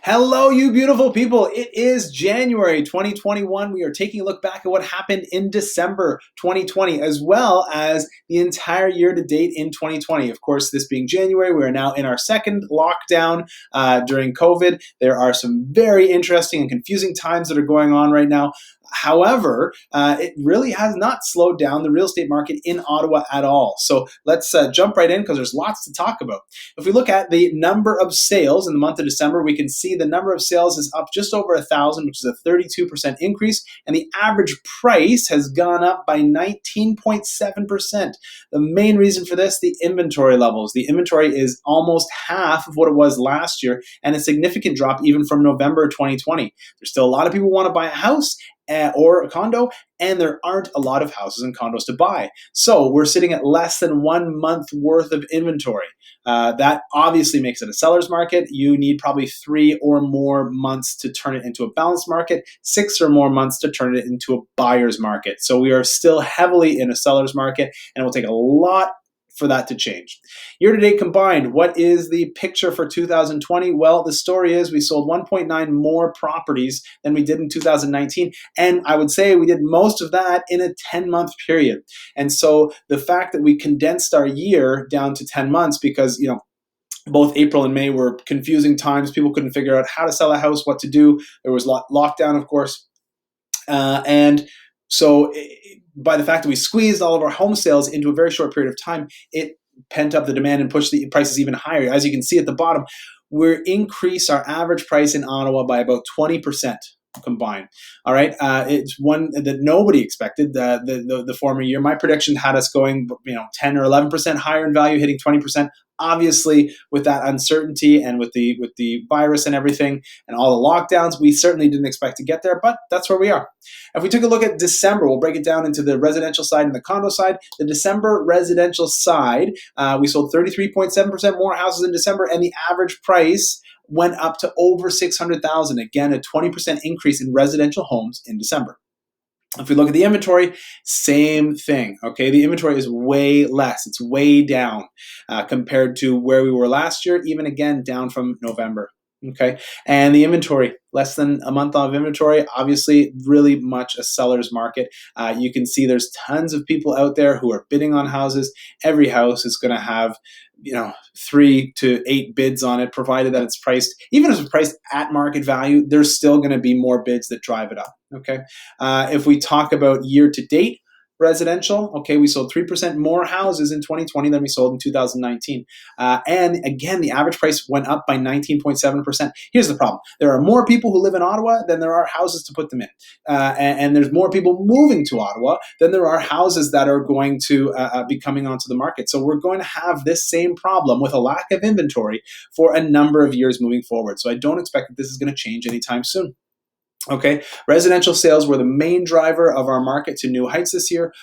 Hello, you beautiful people. It is January 2021. We are taking a look back at what happened in December 2020, as well as the entire year to date in 2020. Of course, this being January, we are now in our second lockdown during COVID. There are some very interesting and confusing times that are going on right now. However, it really has not slowed down the real estate market in Ottawa at all. So let's jump right in because there's lots to talk about. If we look at the number of sales in the month of December, we can see the number of sales is up just over 1,000, which is a 32% increase, and the average price has gone up by 19.7%. The main reason for this, the inventory levels. The inventory is almost half of what it was last year, and a significant drop even from November 2020. There's still a lot of people who want to buy a house or a condo, and there aren't a lot of houses and condos to buy. So we're sitting at less than 1 month worth of inventory. That obviously makes it a seller's market. You need probably 3 or more months to turn it into a balanced market, 6 or more months to turn it into a buyer's market. So we are still heavily in a seller's market, and it will take a lot for that to change. Year to date combined, what is the picture for 2020? Well, the story is we sold 1.9 more properties than we did in 2019. And I would say we did most of that in a 10-month period. And so the fact that we condensed our year down to 10 months because, both April and May were confusing times. People couldn't figure out how to sell a house, what to do. There was lockdown, of course. And so by the fact that we squeezed all of our home sales into a very short period of time, it pent up the demand and pushed the prices even higher. As you can see at the bottom, we're increased our average price in Ottawa by about 20% combined. All right, it's one that nobody expected. The former year, my prediction had us going, 10 or 11% higher in value, hitting 20%. Obviously, with that uncertainty and with the virus and everything and all the lockdowns, we certainly didn't expect to get there, but that's where we are. If we took a look at December, we'll break it down into the residential side and the condo side. The December residential side, we sold 33.7% more houses in December, and the average price went up to over $600,000. Again, a 20% increase in residential homes in December. If we look at the inventory, same thing, okay? The inventory is way less. It's way down compared to where we were last year, even again, down from November, okay? And the inventory, less than a month of inventory, obviously really much a seller's market. You can see there's tons of people out there who are bidding on houses. Every house is going to have 3 to 8 bids on it, provided that it's priced, even if it's priced at market value, there's still going to be more bids that drive it up, okay? If we talk about year to date residential, okay, we sold 3% more houses in 2020 than we sold in 2019. And again, the average price went up by 19.7%. Here's the problem. There are more people who live in Ottawa than there are houses to put them in. And there's more people moving to Ottawa than there are houses that are going to be coming onto the market. So we're going to have this same problem with a lack of inventory for a number of years moving forward. So I don't expect that this is going to change anytime soon. Okay, residential sales were the main driver of our market to new heights this year.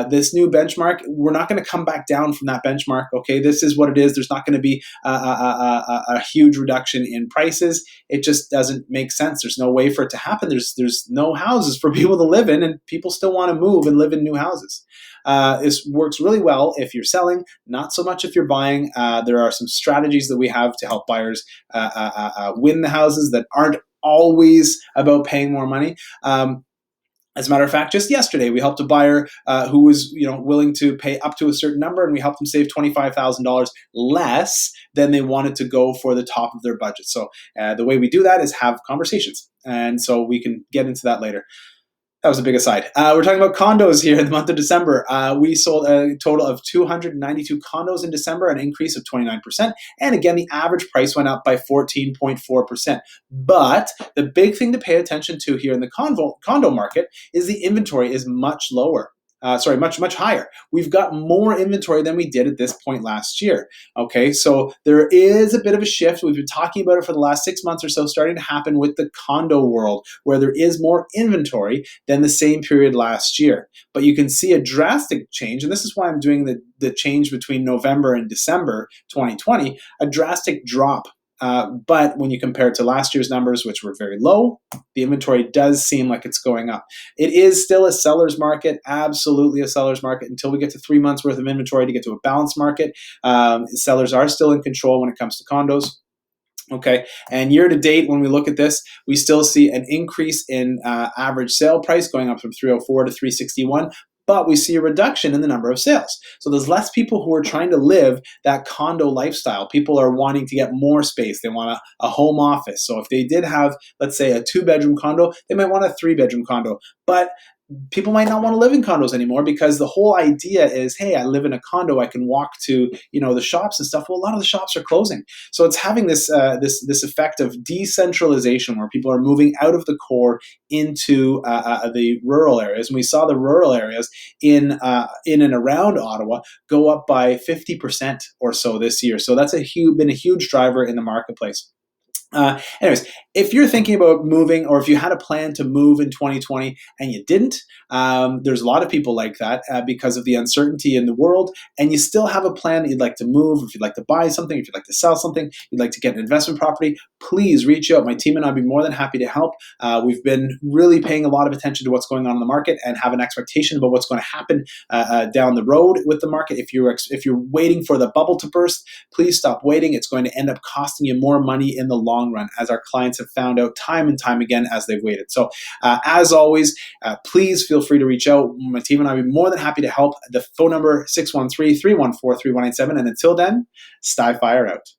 This new benchmark, we're not going to come back down from that benchmark. Okay, this is what it is. There's not going to be a huge reduction in prices. It just doesn't make sense. There's no way for it to happen. There's no houses for people to live in, and people still want to move and live in new houses. This works really well if you're selling, not so much if you're buying. There are some strategies that we have to help buyers win the houses that aren't always about paying more money. As a matter of fact, just yesterday, we helped a buyer who was willing to pay up to a certain number, and we helped them save $25,000 less than they wanted to go for the top of their budget. So the way we do that is have conversations. And so we can get into that later. That was a big aside. We're talking about condos here in the month of December. We sold a total of 292 condos in December, an increase of 29%. And again, the average price went up by 14.4%. But the big thing to pay attention to here in the condo market is the inventory is much lower. Much higher. We've got more inventory than we did at this point last year. Okay, so there is a bit of a shift. We've been talking about it for the last 6 months or so, starting to happen with the condo world, where there is more inventory than the same period last year. But you can see a drastic change, and this is why I'm doing the change between November and December 2020, a drastic drop. But when you compare it to last year's numbers, which were very low, the inventory does seem like it's going up. It is still a seller's market, absolutely a seller's market, until we get to 3 months worth of inventory to get to a balanced market. Sellers are still in control when it comes to condos. Okay, and year to date, when we look at this, we still see an increase in average sale price going up from 304 to 361. But we see a reduction in the number of sales. So there's less people who are trying to live that condo lifestyle. People are wanting to get more space. They want a home office. So if they did have, let's say, a 2-bedroom condo, they might want a 3-bedroom condo. But people might not want to live in condos anymore because the whole idea is, hey, I live in a condo, I can walk to the shops and stuff. Well, a lot of the shops are closing, so it's having this effect of decentralization where people are moving out of the core into the rural areas. And we saw the rural areas in and around Ottawa go up by 50% or so this year. So that's been a huge driver in the marketplace. Anyways, if you're thinking about moving, or if you had a plan to move in 2020 and you didn't, there's a lot of people like that because of the uncertainty in the world, and you still have a plan that you'd like to move, if you'd like to buy something, if you'd like to sell something, you'd like to get an investment property, please reach out. My team and I'd be more than happy to help. We've been really paying a lot of attention to what's going on in the market and have an expectation about what's going to happen down the road with the market. If you're waiting for the bubble to burst, please stop waiting. It's going to end up costing you more money in the long run, as our clients have found out time and time again as they've waited. So as always, please feel free to reach out. My team and I will be more than happy to help. The phone number 613-314-3187. And until then, Sty Fire out.